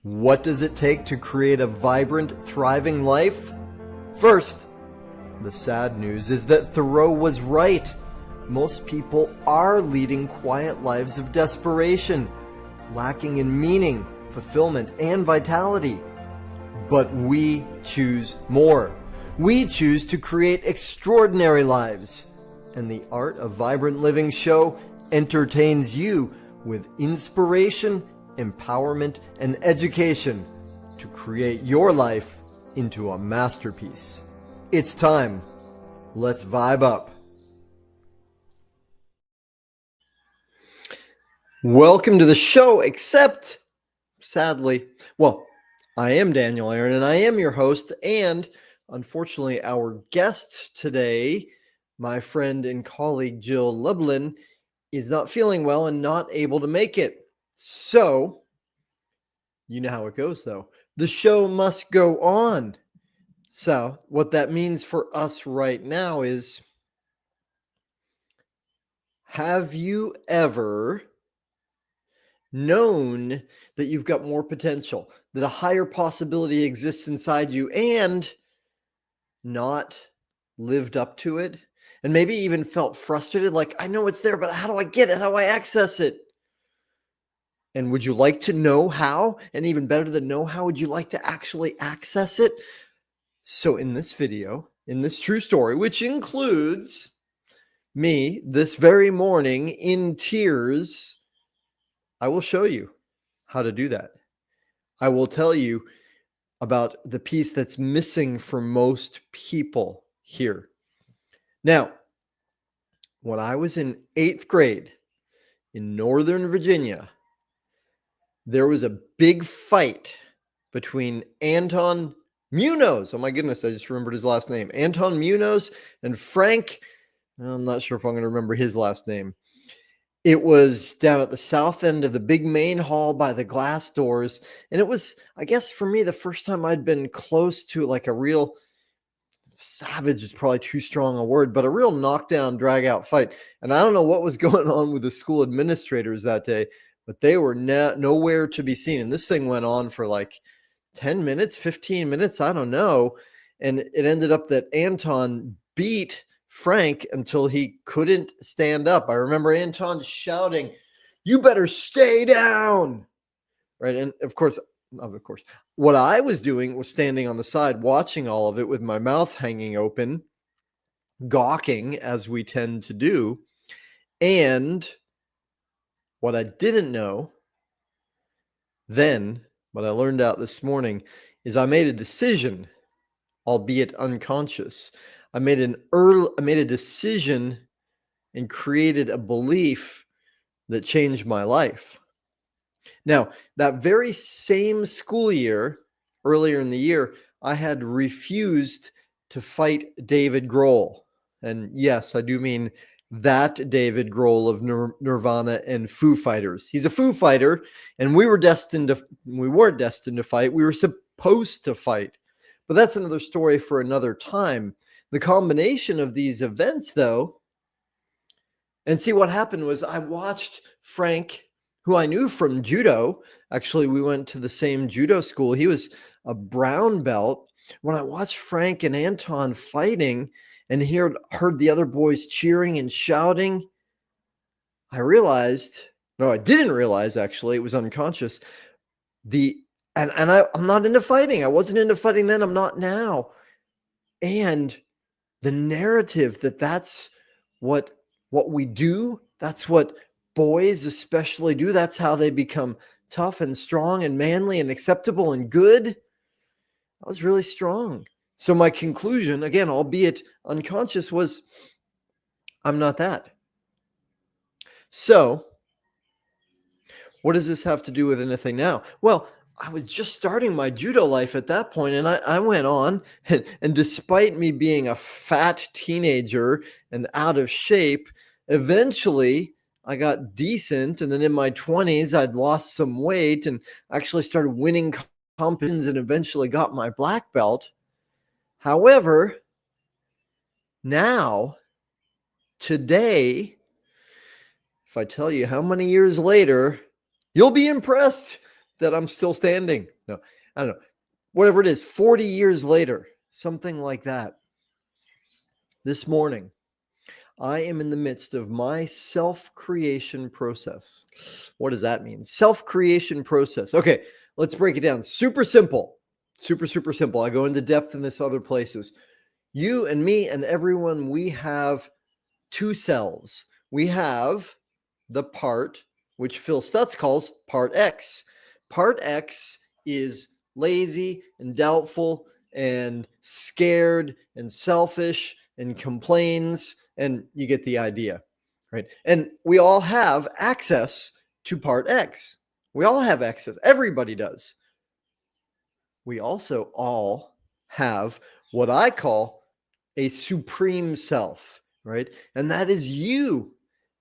What does it take to create a vibrant, thriving life? First, the sad news is that Thoreau was right. Most people are leading quiet lives of desperation, lacking in meaning, fulfillment, and vitality. But we choose more. We choose to create extraordinary lives. And the Art of Vibrant Living show entertains you with inspiration, empowerment, and education to create your life into a masterpiece. It's time. Let's vibe up. Welcome to the show, except, sadly, I am Daniel Aaron, and I am your host, and unfortunately, our guest today, my friend and colleague Jill Lublin, is not feeling well and not able to make it. So, you know how it goes, though. The show must go on. So, what that means for us right now is, have you ever known that you've got more potential, that a higher possibility exists inside you, and not lived up to it? And maybe even felt frustrated, like, I know it's there, but how do I get it? How do I access it? And would you like to know how? And even better than know how, would you like to actually access it? So in this video, in this true story, which includes me this very morning in tears, I will show you how to do that. I will tell you about the piece that's missing for most people here. Now, when I was in 8th grade in Northern Virginia, there was a big fight between Anton Munoz. Oh my goodness, I just remembered his last name. Anton Munoz and Frank. I'm not sure if I'm going to remember his last name. It was down at the south end of the big main hall by the glass doors. And it was, I guess for me, the first time I'd been close to like a real savage is probably too strong a word, but a real knockdown, drag out fight. And I don't know what was going on with the school administrators that day, but they were nowhere to be seen. And this thing went on for like 10 minutes, 15 minutes, I don't know. And it ended up that Anton beat Frank until he couldn't stand up. I remember Anton shouting, "You better stay down." Right. And of course, what I was doing was standing on the side watching all of it with my mouth hanging open, gawking as we tend to do. And what I didn't know then, what I learned out this morning, is I made a decision, albeit unconscious. I made a decision and created a belief that changed my life. Now, that very same school year, earlier in the year, I had refused to fight David Grohl. And yes, I do mean that David Grohl of Nirvana and Foo Fighters. He's a Foo Fighter, and we weren't destined to fight. We were supposed to fight. But that's another story for another time. The combination of these events, though, and see what happened was I watched Frank, who I knew from judo. Actually, we went to the same judo school. He was a brown belt. When I watched Frank and Anton fighting and heard the other boys cheering and shouting, I didn't realize, actually, it was unconscious. I'm not into fighting. I wasn't into fighting then. I'm not now. And the narrative that's what we do, that's what boys especially do. That's how they become tough and strong and manly and acceptable and good. I was really strong. So my conclusion, again, albeit unconscious, was I'm not that. So what does this have to do with anything now? Well, I was just starting my judo life at that point, and I went on, and despite me being a fat teenager and out of shape, eventually I got decent, and then in my 20s, I'd lost some weight and actually started winning competitions and eventually got my black belt. However, now, today, if I tell you how many years later, you'll be impressed. that I'm still standing. No, I don't know. Whatever it is, 40 years later, something like that. This morning, I am in the midst of my self-creation process. What does that mean? Self-creation process. Okay, let's break it down. Super simple. Super, super simple. I go into depth in this other places. You and me and everyone, we have two selves. We have the part, which Phil Stutz calls part X. Part X is lazy and doubtful and scared and selfish and complains, and you get the idea, right? And we all have access to part X. We all have access. Everybody does. We also all have what I call a supreme self, right? And that is you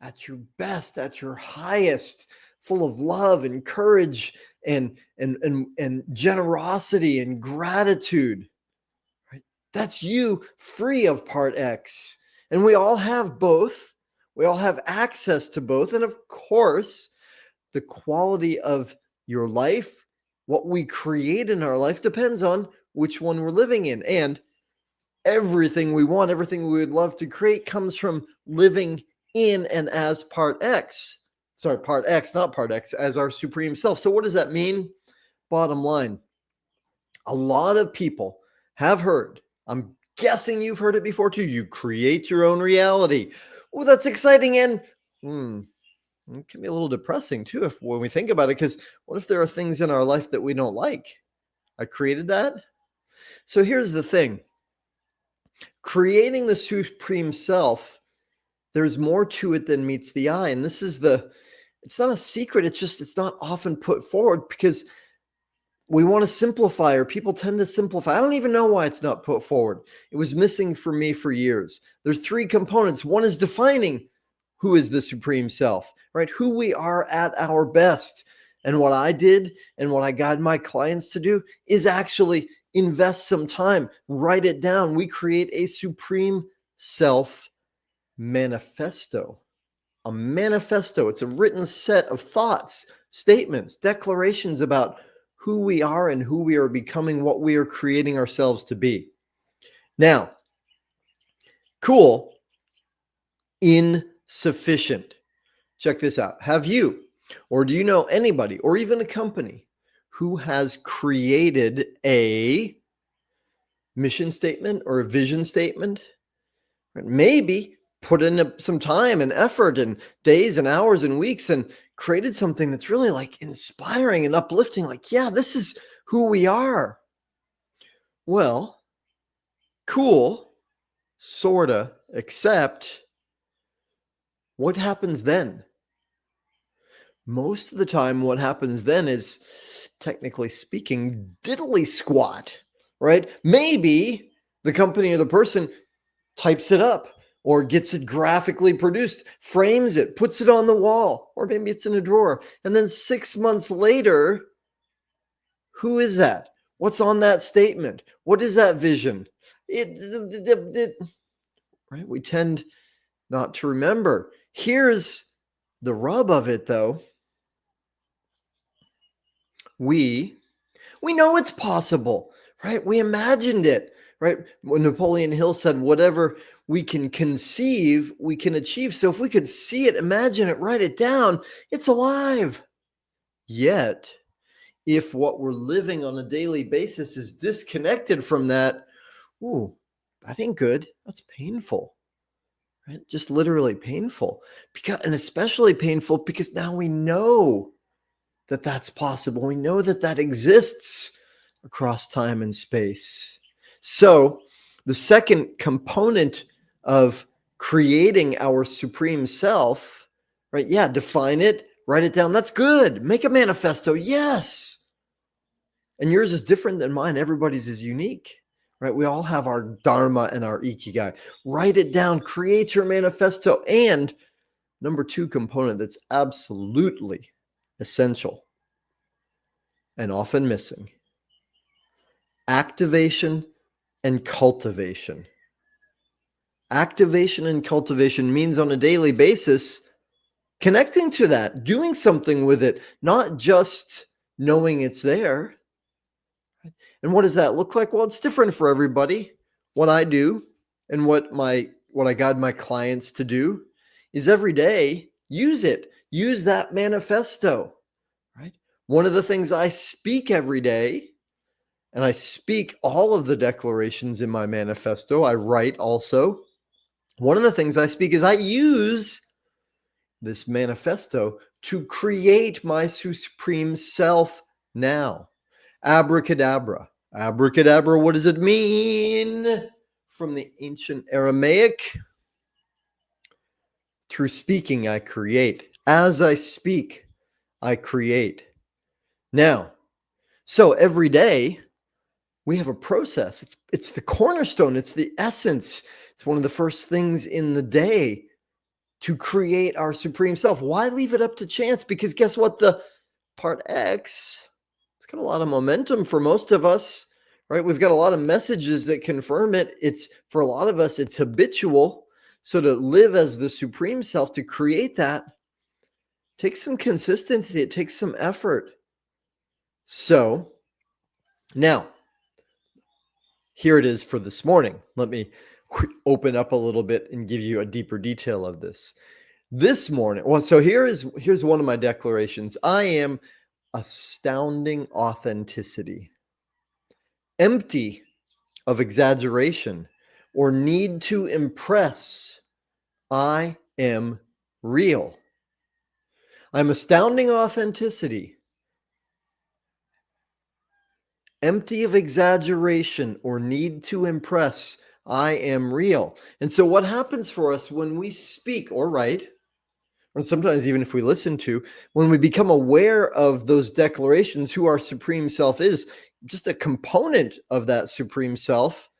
at your best, at your highest, full of love and courage and generosity and gratitude, right? That's you, free of part X. And we all have both. We all have access to both. And of course, the quality of your life, what we create in our life, depends on which one we're living in. And everything we want, everything we would love to create comes from living in and as part X. Sorry, part X, not part X, as our supreme self. So what does that mean? Bottom line, a lot of people have heard, I'm guessing you've heard it before too, you create your own reality. Oh, that's exciting. And it can be a little depressing too when we think about it, because what if there are things in our life that we don't like? I created that. So here's the thing. Creating the supreme self, there's more to it than meets the eye. And this is it's not a secret. It's not often put forward because we want to simplify, or people tend to simplify. I don't even know why it's not put forward. It was missing for me for years. There's three components. One is defining who is the supreme self, right? Who we are at our best. And what I did and what I guide my clients to do is actually invest some time, write it down. We create a supreme self manifesto. A manifesto. It's a written set of thoughts, statements, declarations about who we are and who we are becoming, what we are creating ourselves to be. Now, cool, insufficient. Check this out. Have you, or do you know anybody, or even a company who has created a mission statement or a vision statement? Maybe put in some time and effort and days and hours and weeks and created something that's really like inspiring and uplifting. Like, yeah, this is who we are. Well, cool, sorta, except what happens then? Most of the time, what happens then is, technically speaking, diddly squat, right? Maybe the company or the person types it up or gets it graphically produced, frames it, puts it on the wall, or maybe it's in a drawer. And then 6 months later, who is that? What's on that statement? What is that vision? Right? We tend not to remember. Here's the rub of it, though. We know it's possible, right? We imagined it, right? When Napoleon Hill said, whatever we can conceive, we can achieve. So if we could see it, imagine it, write it down, it's alive. Yet, if what we're living on a daily basis is disconnected from that, ooh, that ain't good. That's painful, right? Just literally painful. And especially painful because now we know that that's possible. We know that that exists across time and space. So the second component of creating our supreme self, right? Yeah, define it, write it down. That's good. Make a manifesto. Yes. And yours is different than mine. Everybody's is unique, right? We all have our dharma and our ikigai. Write it down, create your manifesto. And number two component that's absolutely essential and often missing: activation and cultivation. Activation and cultivation means on a daily basis connecting to that, doing something with it, not just knowing it's there. And what does that look like? Well, it's different for everybody. What I do and what I guide my clients to do is every day use it. Use that manifesto, right? One of the things I speak every day, and I speak all of the declarations in my manifesto, I write also. One of the things I speak is I use this manifesto to create my supreme self now. Abracadabra. Abracadabra, what does it mean? From the ancient Aramaic, through speaking, I create. As I speak, I create. Now, so every day we have a process. It's the cornerstone. It's the essence. It's one of the first things in the day to create our supreme self. Why leave it up to chance? Because guess what? The part X, it's got a lot of momentum for most of us, right? We've got a lot of messages that confirm it. It's for a lot of us, it's habitual. So to live as the supreme self, to create that, takes some consistency. It takes some effort. So now, here it is for this morning. Let me open up a little bit and give you a deeper detail of this. This morning, well, so here's one of my declarations. I am astounding authenticity, empty of exaggeration or need to impress. I am real. I'm astounding authenticity, empty of exaggeration or need to impress. I am real. And so what happens for us when we speak or write, or sometimes even if we listen to, when we become aware of those declarations, who our supreme self is, just a component of that supreme self,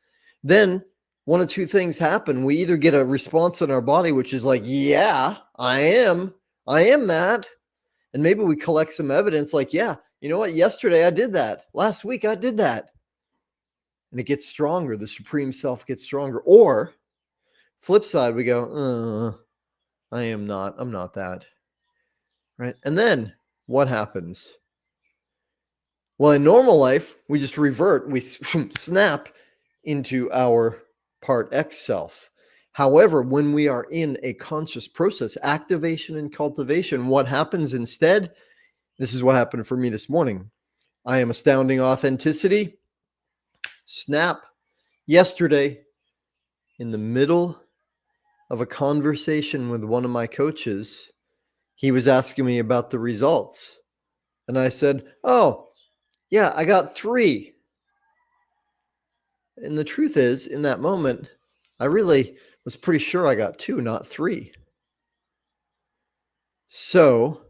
then one of two things happen. We either get a response in our body, which is like, yeah, I am that. And maybe we collect some evidence like, yeah, you know what? Yesterday I did that. Last week I did that. And it gets stronger. The supreme self gets stronger. Or flip side, we go, I'm not that. Right? And then what happens? Well, in normal life, we just revert, we snap into our part X self. However, when we are in a conscious process, activation and cultivation, what happens instead? This is what happened for me this morning. I am astounding authenticity. Snap. Yesterday, in the middle of a conversation with one of my coaches, he was asking me about the results. And I said, oh, yeah, I got 3. And the truth is, in that moment, I really was pretty sure I got 2, not 3. So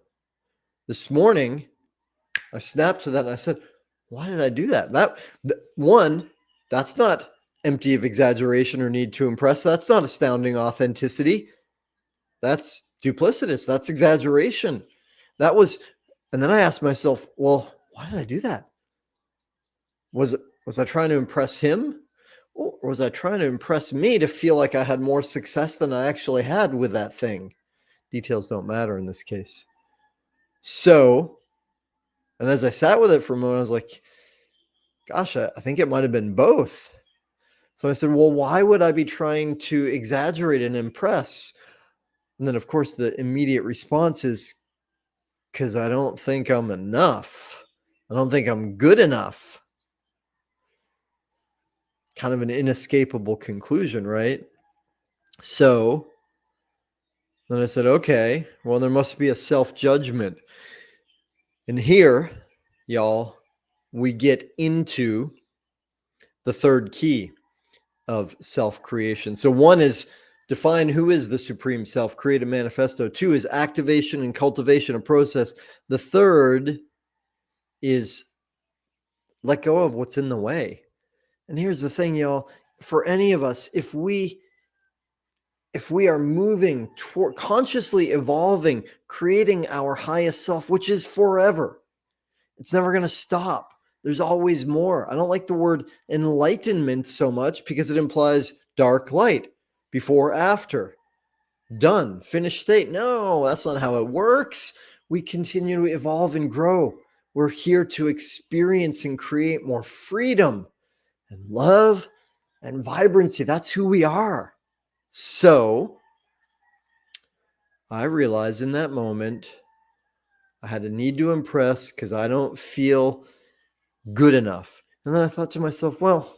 this morning, I snapped to that and I said, why did I do that? That's not empty of exaggeration or need to impress. That's not astounding authenticity. That's duplicitous. That's exaggeration. And then I asked myself, well, why did I do that? Was I trying to impress him? Or was I trying to impress me to feel like I had more success than I actually had with that thing? Details don't matter in this case. So, and as I sat with it for a moment, I was like, gosh, I think it might have been both. So I said, well, why would I be trying to exaggerate and impress? And then, of course, the immediate response is, because I don't think I'm enough. I don't think I'm good enough. Kind of an inescapable conclusion, right? So then I said, okay, well, there must be a self-judgment. And here, y'all, we get into the third key of self-creation. So 1 is define who is the supreme self, create a manifesto. 2 is activation and cultivation, a process. The third is let go of what's in the way. And here's the thing, y'all, for any of us, if we are moving toward consciously evolving, creating our highest self, which is forever, it's never going to stop. There's always more. I don't like the word enlightenment so much because it implies dark light, before, after, done, finished state. No, that's not how it works. We continue to evolve and grow. We're here to experience and create more freedom and love and vibrancy. That's who we are. So I realized in that moment, I had a need to impress because I don't feel good enough. And then I thought to myself, well,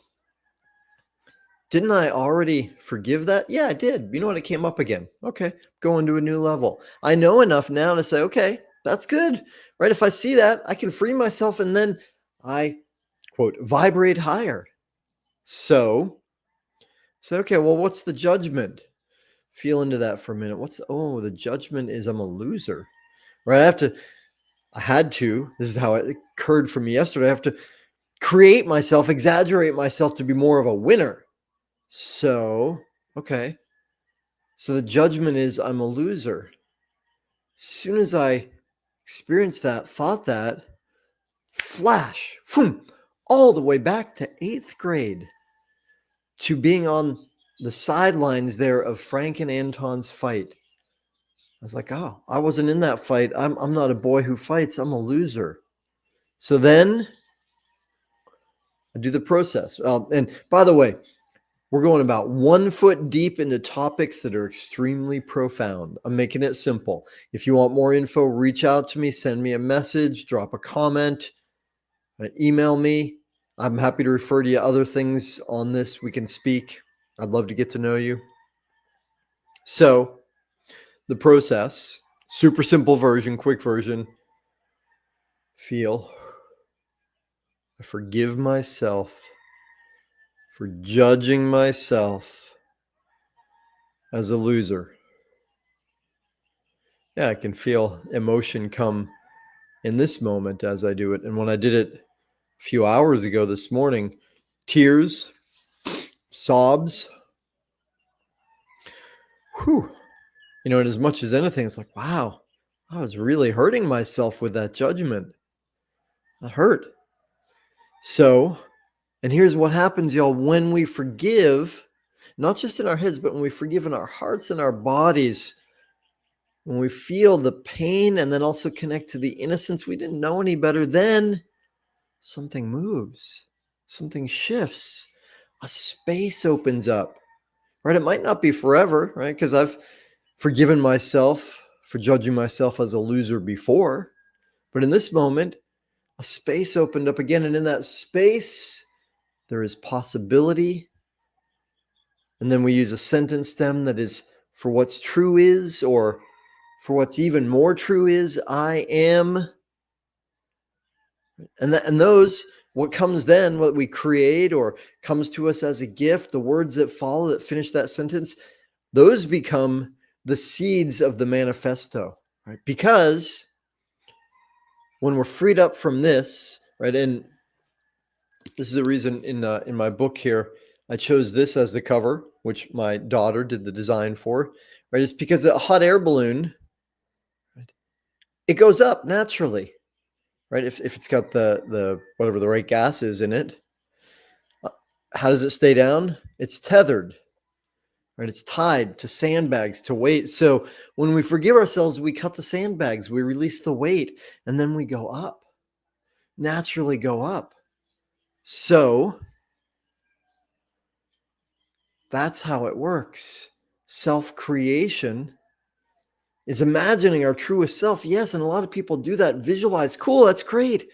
didn't I already forgive that? Yeah, I did. You know what? It came up again. Okay, going to a new level. I know enough now to say, okay, that's good, right? If I see that, I can free myself and then I, quote, vibrate higher. So, okay, well, what's the judgment? Feel into that for a minute. The judgment is I'm a loser, right? This is how it occurred for me yesterday. I have to exaggerate myself to be more of a winner. So, okay. So the judgment is I'm a loser. As soon as I experienced that, thought that, flash, boom, all the way back to 8th grade to being on the sidelines there of Frank and Anton's fight. I was like, oh, I wasn't in that fight. I'm not a boy who fights. I'm a loser. So then I do the process. And by the way, we're going about 1 foot deep into topics that are extremely profound. I'm making it simple. If you want more info, reach out to me, send me a message, drop a comment, email me. I'm happy to refer to you other things on this. We can speak. I'd love to get to know you. So the process, super simple version, quick version. Feel. I forgive myself for judging myself as a loser. Yeah, I can feel emotion come in this moment as I do it. And when I did it a few hours ago this morning, tears, sobs. Whew. And as much as anything, it's like, wow, I was really hurting myself with that judgment. That hurt. So, and here's what happens, y'all, when we forgive, not just in our heads, but when we forgive in our hearts and our bodies, when we feel the pain and then also connect to the innocence, we didn't know any better, then something moves, something shifts, a space opens up, right? It might not be forever, right? Because I've forgiven myself for judging myself as a loser before, but in this moment, a space opened up again. And in that space, there is possibility. And then we use a sentence stem that is for what's true is, or for what's even more true is, I am. And those, what comes then, what we create or comes to us as a gift, the words that follow that finish that sentence, those become the seeds of the manifesto, right? Because when we're freed up from this, right, and this is the reason in my book here, I chose this as the cover, which my daughter did the design for, right? It's because a hot air balloon, right, it goes up naturally, right? If it's got the whatever the right gas is in it, how does it stay down? It's tethered, right? It's tied to sandbags, to weight. So when we forgive ourselves, we cut the sandbags, we release the weight, and then we go up, naturally go up. So that's how it works. Self-creation is imagining our truest self. Yes, and a lot of people do that. Visualize. Cool, that's great.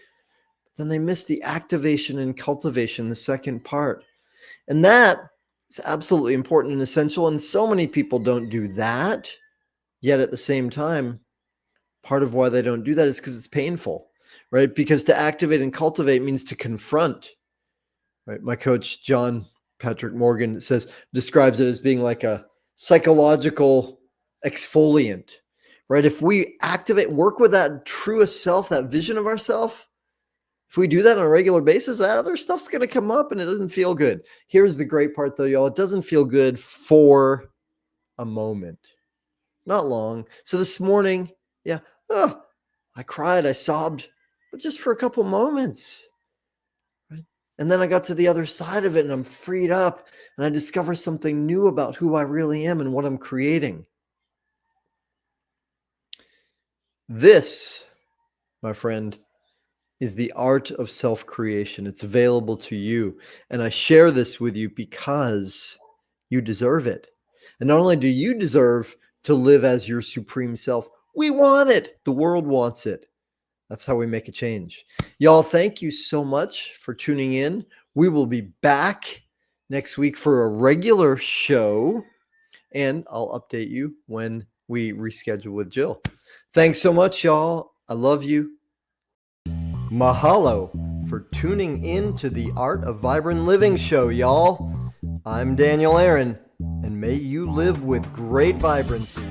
Then they miss the activation and cultivation, the second part. And that is absolutely important and essential. And so many people don't do that. Yet at the same time, part of why they don't do that is because it's painful, right? Because to activate and cultivate means to confront, right? My coach, John Patrick Morgan, describes it as being like a psychological exfoliant, right? If we activate and work with that truest self, that vision of ourself, if we do that on a regular basis, that other stuff's going to come up and it doesn't feel good. Here's the great part though, y'all. It doesn't feel good for a moment, not long. So this morning, I cried, I sobbed, but just for a couple moments. And then I got to the other side of it and I'm freed up and I discover something new about who I really am and what I'm creating. This, my friend, is the art of self-creation. It's available to you. And I share this with you because you deserve it. And not only do you deserve to live as your supreme self, we want it. The world wants it. That's how we make a change. Y'all, thank you so much for tuning in. We will be back next week for a regular show, and I'll update you when we reschedule with Jill. Thanks so much, y'all. I love you. Mahalo for tuning in to the Art of Vibrant Living show, y'all. I'm Daniel Aaron, and may you live with great vibrancy.